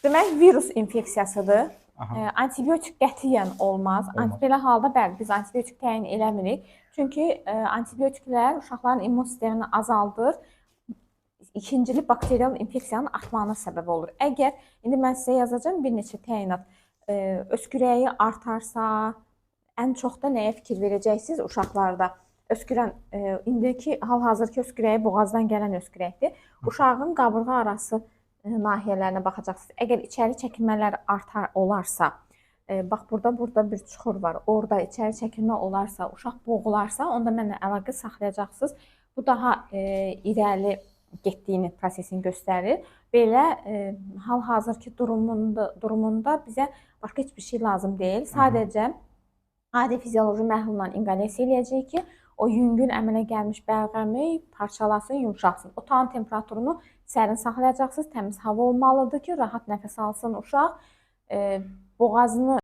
Demək, virus infeksiyasıdır. Aha. Antibiotik qətiyyən olmaz. Olmaz. Belə halda bəli, biz antibiotik təyin eləmirik. Çünki antibiotiklər uşaqların immun sistemini azaldır. İkincili bakterial infeksiyanın artmağına səbəb olur. Əgər, indi mən sizə yazacağım bir neçə təyinat, öskürəyi artarsa, ən çox da nəyə fikir verəcəksiniz uşaqlarda? Öskürən, indiki hal-hazırki öskürəyi boğazdan gələn öskürəkdir. Uşağın qabırğa arası nahiyələrinə baxacaqsınız. Əgər içəri çəkilmələr artar olarsa, bax burada bir çuxur var. Orada içəri çəkilmə olarsa, uşaq boğularsa, onda mənlə əlaqə saxlayacaqsınız. Bu daha irəli getdiyini, prosesini göstərir. Belə hal-hazırki durumunda bizə başqa heç bir şey lazım deyil. Sadəcə adi fizioloji məhlulla inqalyasiya eləyəcəyik ki, o yüngül əmələ gəlmiş bəlğəmi parçalasın, yumşalsın. Otağın temperaturunu sərin saxlayacaqsınız. Təmiz hava olmalıdır ki, rahat nəfəs alsın uşaq. Boğazını